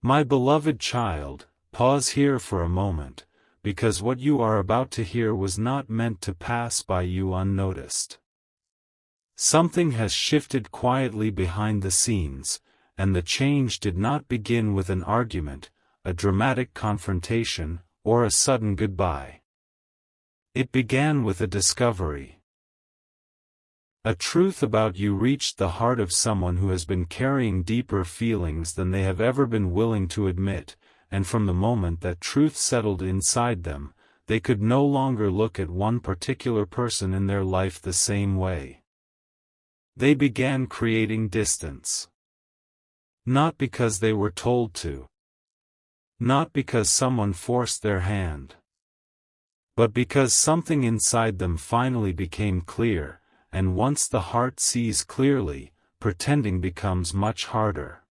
My beloved child, pause here for a moment, because what you are about to hear was not meant to pass by you unnoticed. Something has shifted quietly behind the scenes, and the change did not begin with an argument, a dramatic confrontation, or a sudden goodbye. It began with a discovery. A truth about you reached the heart of someone who has been carrying deeper feelings than they have ever been willing to admit, and from the moment that truth settled inside them, they could no longer look at one particular person in their life the same way. They began creating distance. Not because they were told to. Not because someone forced their hand. But because something inside them finally became clear, and once the heart sees clearly, pretending becomes much harder.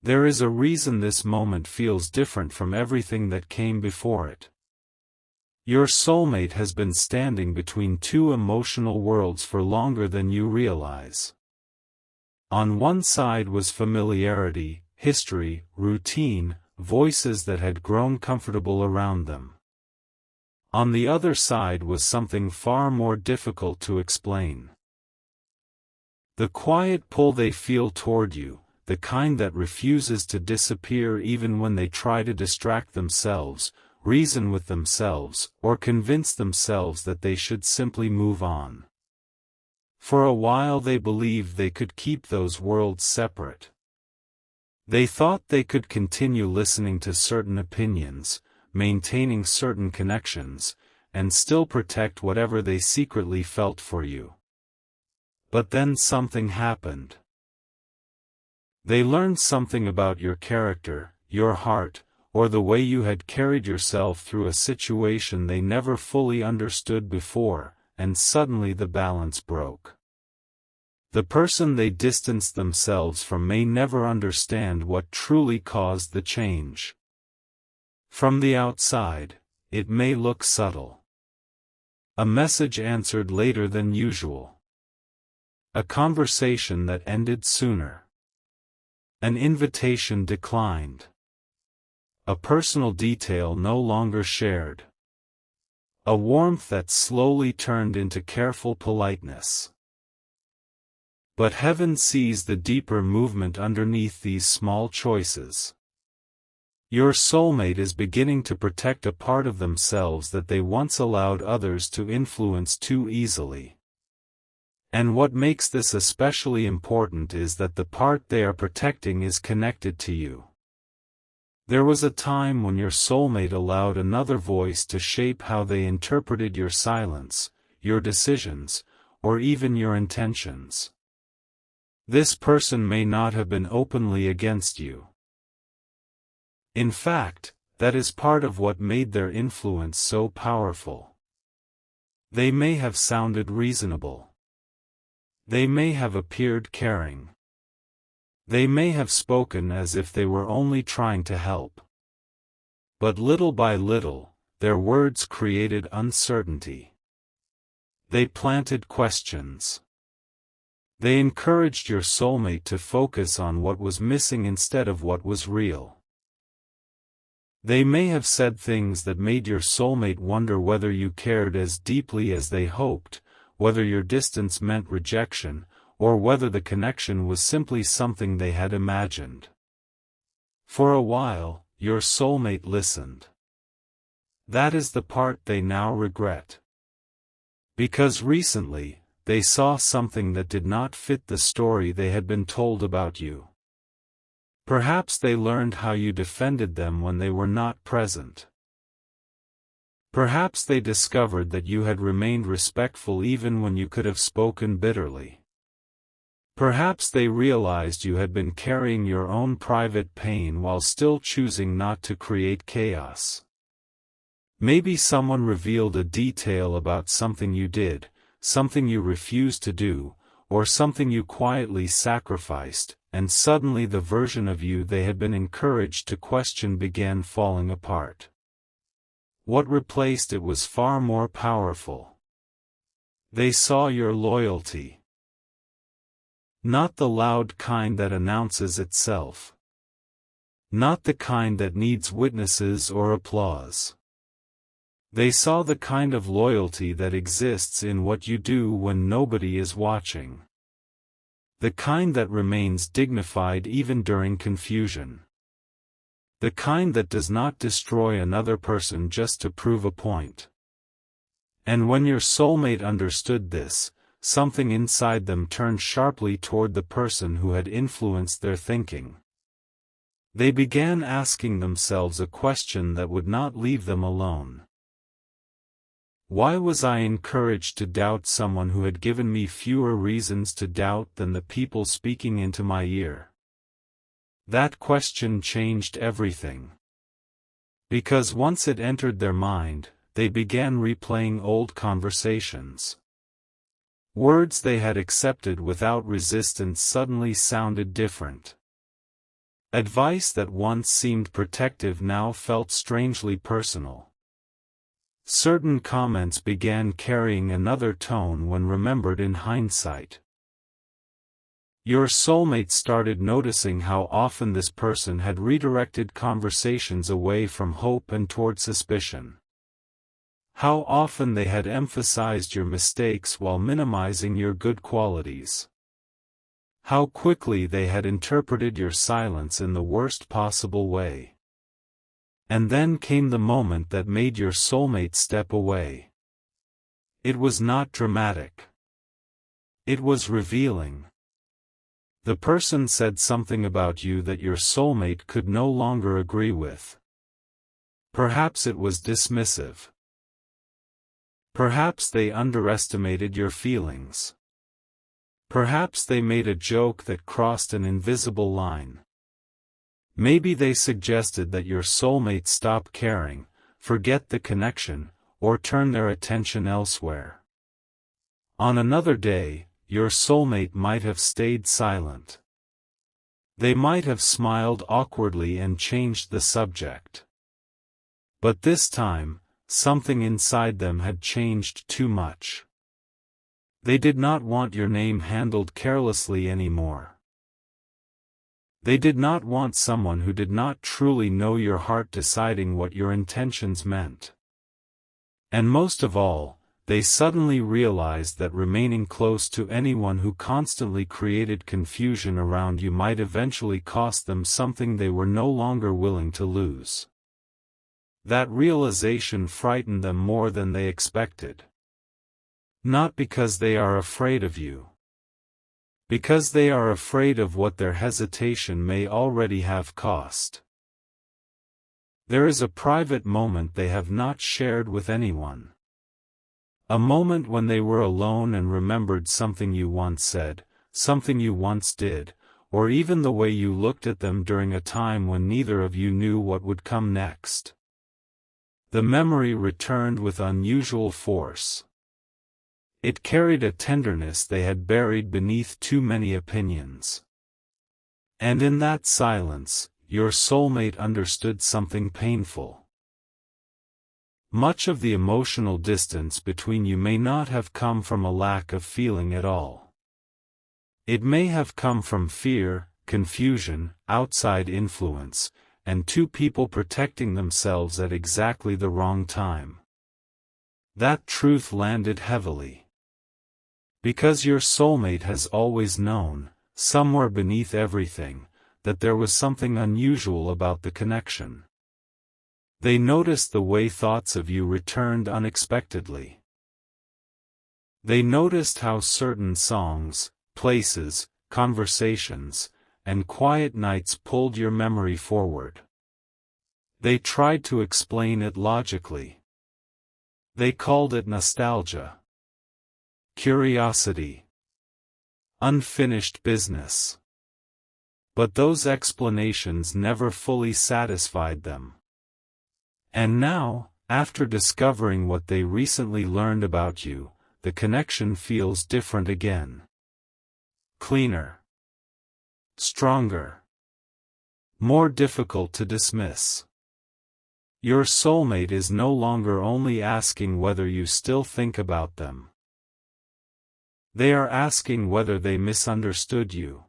There is a reason this moment feels different from everything that came before it. Your soulmate has been standing between two emotional worlds for longer than you realize. On one side was familiarity, history, routine, voices that had grown comfortable around them. On the other side was something far more difficult to explain. The quiet pull they feel toward you, the kind that refuses to disappear even when they try to distract themselves, reason with themselves, or convince themselves that they should simply move on. For a while they believed they could keep those worlds separate. They thought they could continue listening to certain opinions, maintaining certain connections, and still protect whatever they secretly felt for you. But then something happened. They learned something about your character, your heart, or the way you had carried yourself through a situation they never fully understood before, and suddenly the balance broke. The person they distanced themselves from may never understand what truly caused the change. From the outside, it may look subtle. A message answered later than usual. A conversation that ended sooner. An invitation declined. A personal detail no longer shared. A warmth that slowly turned into careful politeness. But heaven sees the deeper movement underneath these small choices. Your soulmate is beginning to protect a part of themselves that they once allowed others to influence too easily. And what makes this especially important is that the part they are protecting is connected to you. There was a time when your soulmate allowed another voice to shape how they interpreted your silence, your decisions, or even your intentions. This person may not have been openly against you. In fact, that is part of what made their influence so powerful. They may have sounded reasonable. They may have appeared caring. They may have spoken as if they were only trying to help. But little by little, their words created uncertainty. They planted questions. They encouraged your soulmate to focus on what was missing instead of what was real. They may have said things that made your soulmate wonder whether you cared as deeply as they hoped, whether your distance meant rejection, or whether the connection was simply something they had imagined. For a while, your soulmate listened. That is the part they now regret. Because recently, they saw something that did not fit the story they had been told about you. Perhaps they learned how you defended them when they were not present. Perhaps they discovered that you had remained respectful even when you could have spoken bitterly. Perhaps they realized you had been carrying your own private pain while still choosing not to create chaos. Maybe someone revealed a detail about something you did, something you refused to do, or something you quietly sacrificed, and suddenly the version of you they had been encouraged to question began falling apart. What replaced it was far more powerful. They saw your loyalty. Not the loud kind that announces itself. Not the kind that needs witnesses or applause. They saw the kind of loyalty that exists in what you do when nobody is watching. The kind that remains dignified even during confusion. The kind that does not destroy another person just to prove a point. And when your soulmate understood this, something inside them turned sharply toward the person who had influenced their thinking. They began asking themselves a question that would not leave them alone. Why was I encouraged to doubt someone who had given me fewer reasons to doubt than the people speaking into my ear? That question changed everything. Because once it entered their mind, they began replaying old conversations. Words they had accepted without resistance suddenly sounded different. Advice that once seemed protective now felt strangely personal. Certain comments began carrying another tone when remembered in hindsight. Your soulmate started noticing how often this person had redirected conversations away from hope and toward suspicion. How often they had emphasized your mistakes while minimizing your good qualities. How quickly they had interpreted your silence in the worst possible way. And then came the moment that made your soulmate step away. It was not dramatic. It was revealing. The person said something about you that your soulmate could no longer agree with. Perhaps it was dismissive. Perhaps they underestimated your feelings. Perhaps they made a joke that crossed an invisible line. Maybe they suggested that your soulmate stop caring, forget the connection, or turn their attention elsewhere. On another day, your soulmate might have stayed silent. They might have smiled awkwardly and changed the subject. But this time, something inside them had changed too much. They did not want your name handled carelessly anymore. They did not want someone who did not truly know your heart deciding what your intentions meant. And most of all, they suddenly realized that remaining close to anyone who constantly created confusion around you might eventually cost them something they were no longer willing to lose. That realization frightened them more than they expected. Not because they are afraid of you. Because they are afraid of what their hesitation may already have cost. There is a private moment they have not shared with anyone. A moment when they were alone and remembered something you once said, something you once did, or even the way you looked at them during a time when neither of you knew what would come next. The memory returned with unusual force. It carried a tenderness they had buried beneath too many opinions. And in that silence, your soulmate understood something painful. Much of the emotional distance between you may not have come from a lack of feeling at all. It may have come from fear, confusion, outside influence, and two people protecting themselves at exactly the wrong time. That truth landed heavily. Because your soulmate has always known, somewhere beneath everything, that there was something unusual about the connection. They noticed the way thoughts of you returned unexpectedly. They noticed how certain songs, places, conversations, and quiet nights pulled your memory forward. They tried to explain it logically. They called it nostalgia. Curiosity. Unfinished business. But those explanations never fully satisfied them. And now, after discovering what they recently learned about you, the connection feels different again. Cleaner. Stronger. More difficult to dismiss. Your soulmate is no longer only asking whether you still think about them. They are asking whether they misunderstood you.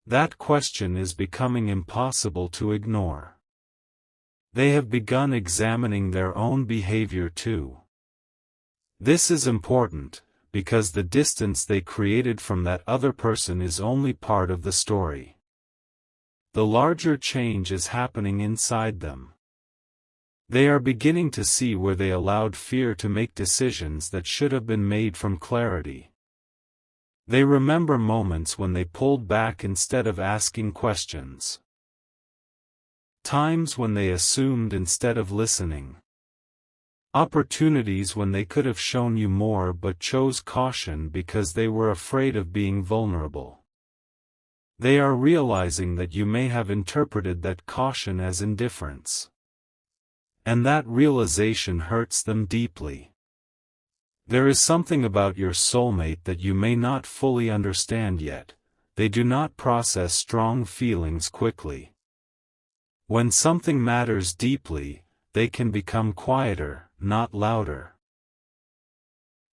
That question is becoming impossible to ignore. They have begun examining their own behavior too. This is important, because the distance they created from that other person is only part of the story. The larger change is happening inside them. They are beginning to see where they allowed fear to make decisions that should have been made from clarity. They remember moments when they pulled back instead of asking questions. Times when they assumed instead of listening. Opportunities when they could have shown you more but chose caution because they were afraid of being vulnerable. They are realizing that you may have interpreted that caution as indifference. And that realization hurts them deeply. There is something about your soulmate that you may not fully understand yet. They do not process strong feelings quickly. When something matters deeply, they can become quieter, not louder.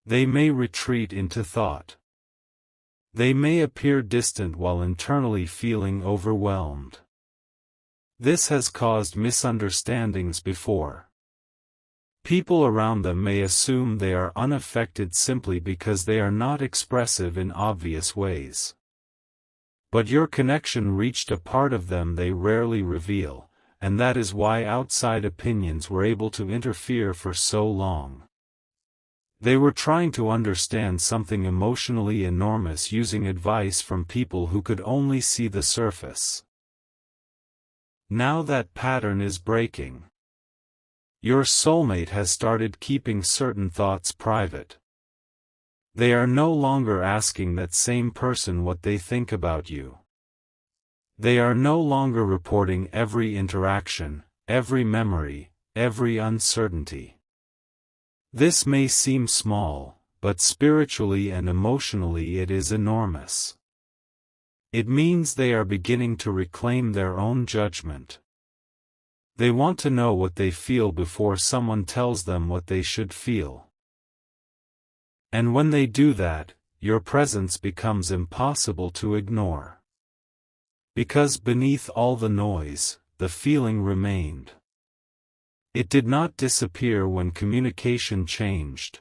They may retreat into thought. They may appear distant while internally feeling overwhelmed. This has caused misunderstandings before. People around them may assume they are unaffected simply because they are not expressive in obvious ways. But your connection reached a part of them they rarely reveal, and that is why outside opinions were able to interfere for so long. They were trying to understand something emotionally enormous using advice from people who could only see the surface. Now that pattern is breaking. Your soulmate has started keeping certain thoughts private. They are no longer asking that same person what they think about you. They are no longer reporting every interaction, every memory, every uncertainty. This may seem small, but spiritually and emotionally it is enormous. It means they are beginning to reclaim their own judgment. They want to know what they feel before someone tells them what they should feel. And when they do that, your presence becomes impossible to ignore. Because beneath all the noise, the feeling remained. It did not disappear when communication changed.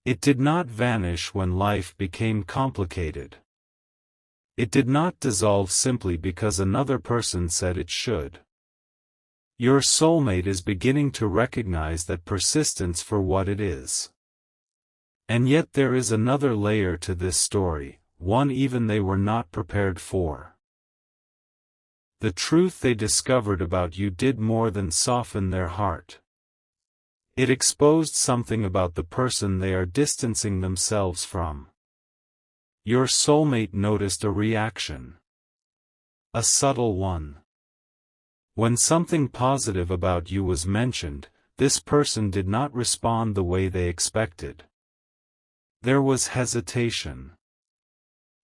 It did not vanish when life became complicated. It did not dissolve simply because another person said it should. Your soulmate is beginning to recognize that persistence for what it is. And yet there is another layer to this story, one even they were not prepared for. The truth they discovered about you did more than soften their heart. It exposed something about the person they are distancing themselves from. Your soulmate noticed a reaction. A subtle one. When something positive about you was mentioned, this person did not respond the way they expected. There was hesitation.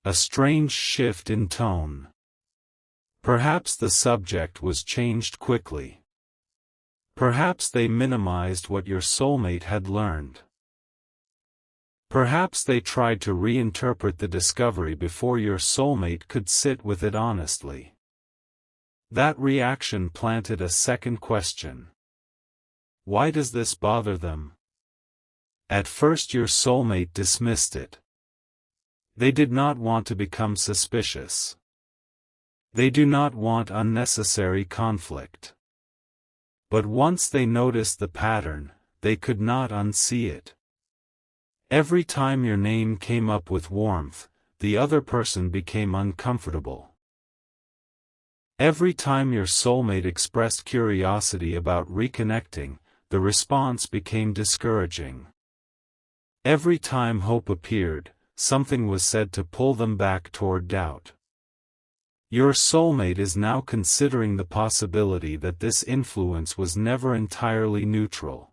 A strange shift in tone. Perhaps the subject was changed quickly. Perhaps they minimized what your soulmate had learned. Perhaps they tried to reinterpret the discovery before your soulmate could sit with it honestly. That reaction planted a second question. Why does this bother them? At first your soulmate dismissed it. They did not want to become suspicious. They do not want unnecessary conflict. But once they noticed the pattern, they could not unsee it. Every time your name came up with warmth, the other person became uncomfortable. Every time your soulmate expressed curiosity about reconnecting, the response became discouraging. Every time hope appeared, something was said to pull them back toward doubt. Your soulmate is now considering the possibility that this influence was never entirely neutral.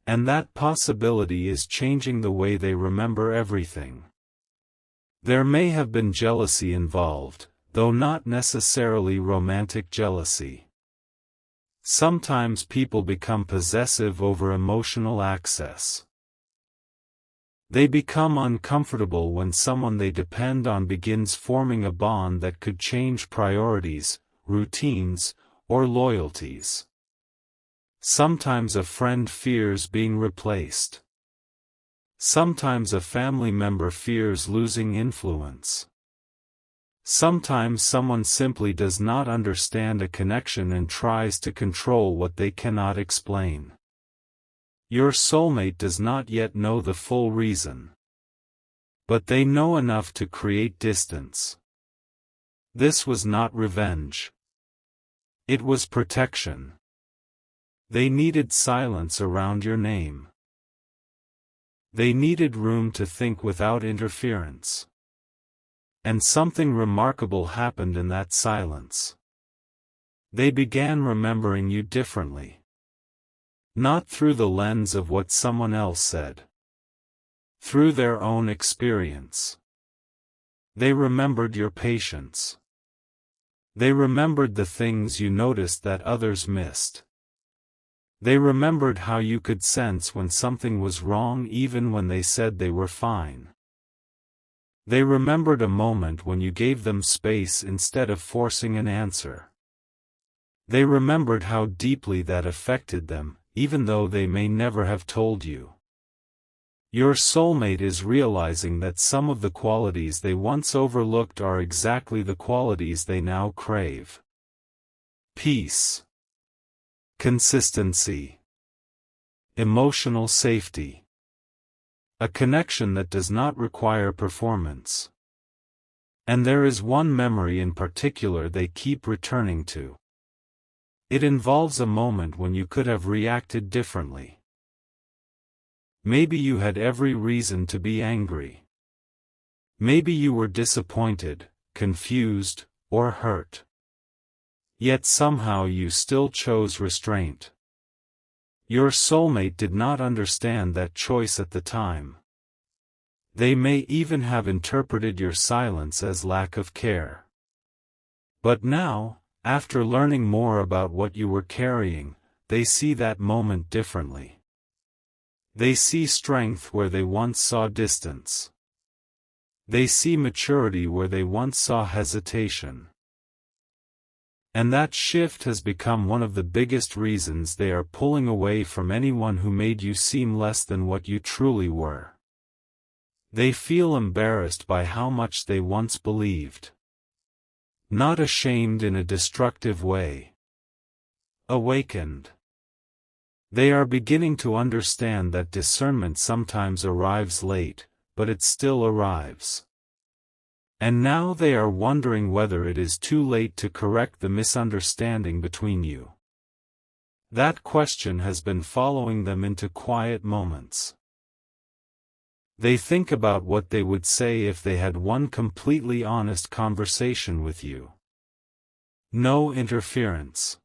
And that possibility is changing the way they remember everything. There may have been jealousy involved, though not necessarily romantic jealousy. Sometimes people become possessive over emotional access. They become uncomfortable when someone they depend on begins forming a bond that could change priorities, routines, or loyalties. Sometimes a friend fears being replaced. Sometimes a family member fears losing influence. Sometimes someone simply does not understand a connection and tries to control what they cannot explain. Your soulmate does not yet know the full reason. But they know enough to create distance. This was not revenge. It was protection. They needed silence around your name. They needed room to think without interference. And something remarkable happened in that silence. They began remembering you differently. Not through the lens of what someone else said. Through their own experience. They remembered your patience. They remembered the things you noticed that others missed. They remembered how you could sense when something was wrong even when they said they were fine. They remembered a moment when you gave them space instead of forcing an answer. They remembered how deeply that affected them, even though they may never have told you. Your soulmate is realizing that some of the qualities they once overlooked are exactly the qualities they now crave. Peace. Consistency. Emotional safety. A connection that does not require performance. And there is one memory in particular they keep returning to. It involves a moment when you could have reacted differently. Maybe you had every reason to be angry. Maybe you were disappointed, confused, or hurt. Yet somehow you still chose restraint. Your soulmate did not understand that choice at the time. They may even have interpreted your silence as lack of care. But now, after learning more about what you were carrying, they see that moment differently. They see strength where they once saw distance. They see maturity where they once saw hesitation. And that shift has become one of the biggest reasons they are pulling away from anyone who made you seem less than what you truly were. They feel embarrassed by how much they once believed. Not ashamed in a destructive way. Awakened. They are beginning to understand that discernment sometimes arrives late, but it still arrives. And now they are wondering whether it is too late to correct the misunderstanding between you. That question has been following them into quiet moments. They think about what they would say if they had one completely honest conversation with you. No interference.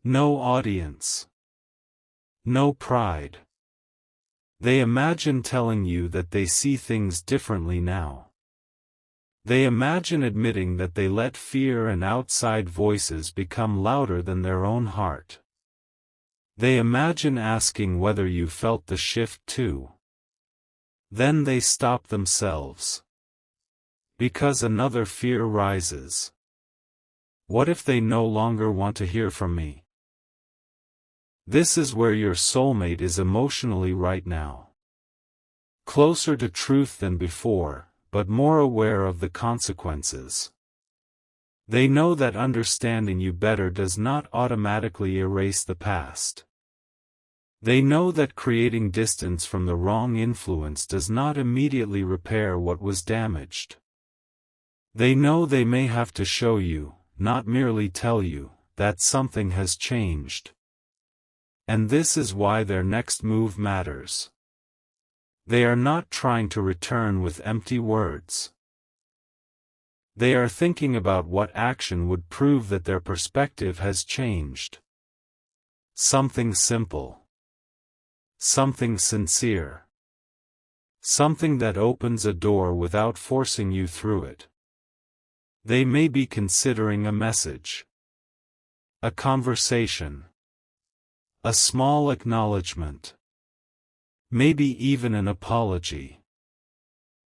No audience. No pride. They imagine telling you that they see things differently now. They imagine admitting that they let fear and outside voices become louder than their own heart. They imagine asking whether you felt the shift too. Then they stop themselves. Because another fear rises. What if they no longer want to hear from me? This is where your soulmate is emotionally right now. Closer to truth than before, but more aware of the consequences. They know that understanding you better does not automatically erase the past. They know that creating distance from the wrong influence does not immediately repair what was damaged. They know they may have to show you, not merely tell you, that something has changed. And this is why their next move matters. They are not trying to return with empty words. They are thinking about what action would prove that their perspective has changed. Something simple. Something sincere. Something that opens a door without forcing you through it. They may be considering a message. A conversation. A small acknowledgement. maybe even an apology.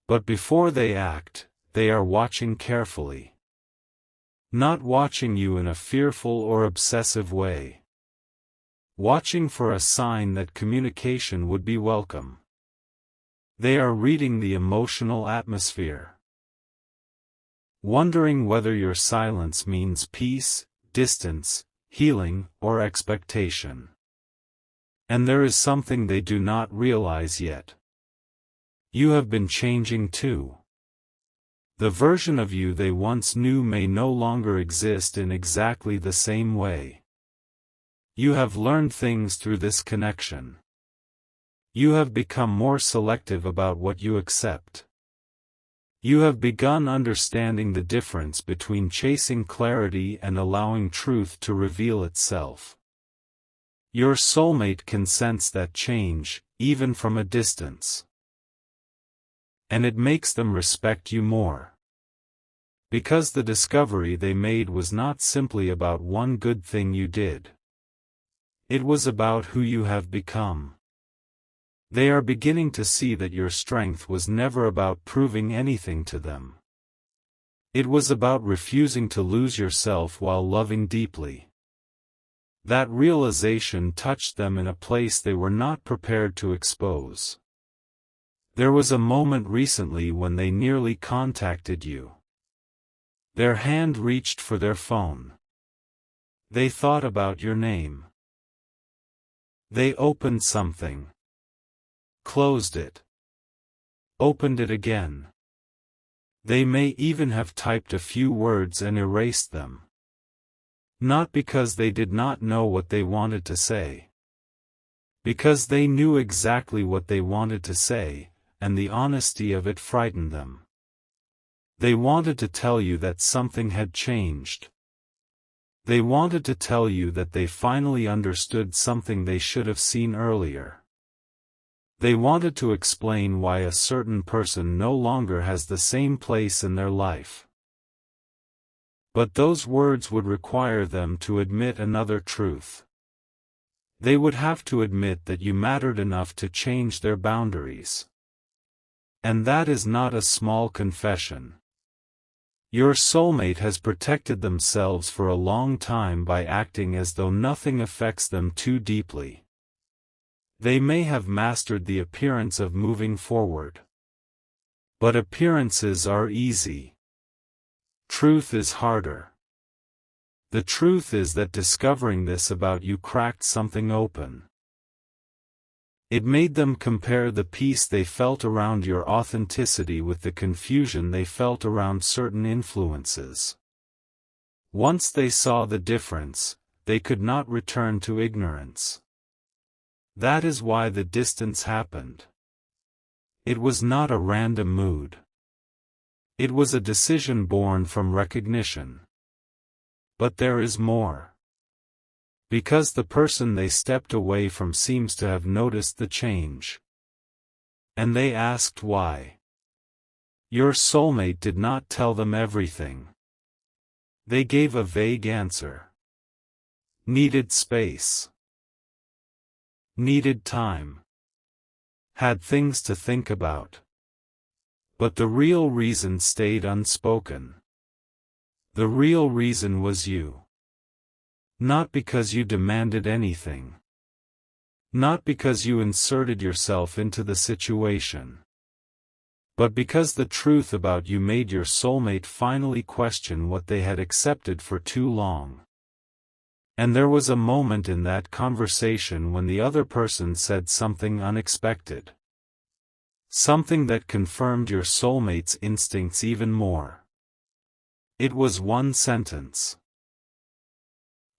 But before they act, they are watching carefully. Not watching you in a fearful or obsessive way. Watching for a sign that communication would be welcome. They are reading the emotional atmosphere. Wondering whether your silence means peace, distance, healing, or expectation. And there is something they do not realize yet. You have been changing too. The version of you they once knew may no longer exist in exactly the same way. You have learned things through this connection. You have become more selective about what you accept. You have begun understanding the difference between chasing clarity and allowing truth to reveal itself. Your soulmate can sense that change, even from a distance. And it makes them respect you more. Because the discovery they made was not simply about one good thing you did. It was about who you have become. They are beginning to see that your strength was never about proving anything to them. It was about refusing to lose yourself while loving deeply. That realization touched them in a place they were not prepared to expose. There was a moment recently when they nearly contacted you. Their hand reached for their phone. They thought about your name. They opened something. Closed it. Opened it again. They may even have typed a few words and erased them. Not because they did not know what they wanted to say. Because they knew exactly what they wanted to say, and the honesty of it frightened them. They wanted to tell you that something had changed. They wanted to tell you that they finally understood something they should have seen earlier. They wanted to explain why a certain person no longer has the same place in their life. But those words would require them to admit another truth. They would have to admit that you mattered enough to change their boundaries. And that is not a small confession. Your soulmate has protected themselves for a long time by acting as though nothing affects them too deeply. They may have mastered the appearance of moving forward. But appearances are easy. Truth is harder. The truth is that discovering this about you cracked something open. It made them compare the peace they felt around your authenticity with the confusion they felt around certain influences. Once they saw the difference, they could not return to ignorance. That is why the distance happened. It was not a random mood. It was a decision born from recognition. But there is more. Because the person they stepped away from seems to have noticed the change. And they asked why. Your soulmate did not tell them everything. They gave a vague answer. Needed space. Needed time. Had things to think about. But the real reason stayed unspoken. The real reason was you. Not because you demanded anything. Not because you inserted yourself into the situation. But because the truth about you made your soulmate finally question what they had accepted for too long. And there was a moment in that conversation when the other person said something unexpected. Something that confirmed your soulmate's instincts even more. It was one sentence.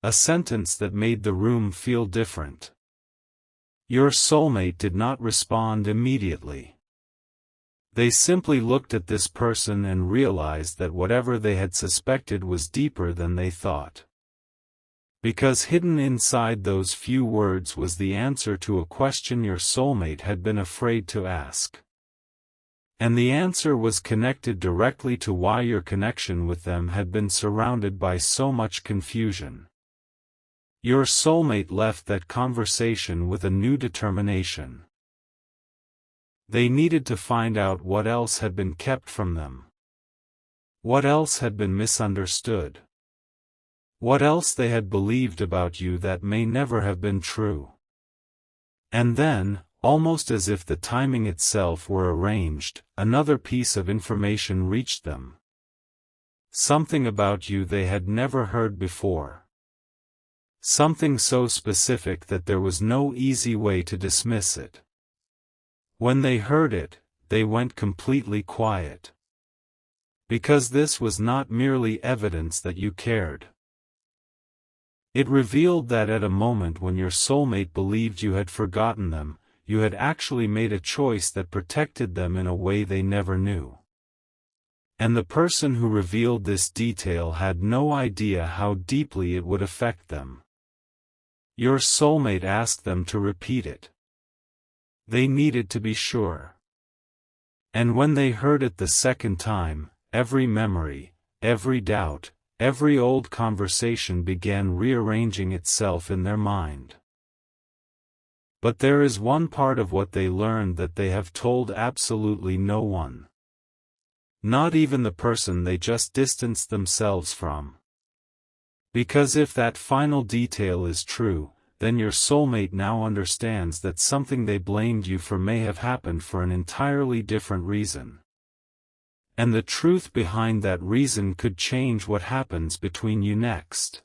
A sentence that made the room feel different. Your soulmate did not respond immediately. They simply looked at this person and realized that whatever they had suspected was deeper than they thought. Because hidden inside those few words was the answer to a question your soulmate had been afraid to ask. And the answer was connected directly to why your connection with them had been surrounded by so much confusion. Your soulmate left that conversation with a new determination. They needed to find out what else had been kept from them. What else had been misunderstood? What else they had believed about you that may never have been true? And then, almost as if the timing itself were arranged, another piece of information reached them. Something about you they had never heard before. Something so specific that there was no easy way to dismiss it. When they heard it, they went completely quiet. Because this was not merely evidence that you cared. It revealed that at a moment when your soulmate believed you had forgotten them, you had actually made a choice that protected them in a way they never knew. And the person who revealed this detail had no idea how deeply it would affect them. Your soulmate asked them to repeat it. They needed to be sure. And when they heard it the second time, every memory, every doubt, every old conversation began rearranging itself in their mind. But there is one part of what they learned that they have told absolutely no one. Not even the person they just distanced themselves from. Because if that final detail is true, then your soulmate now understands that something they blamed you for may have happened for an entirely different reason. And the truth behind that reason could change what happens between you next.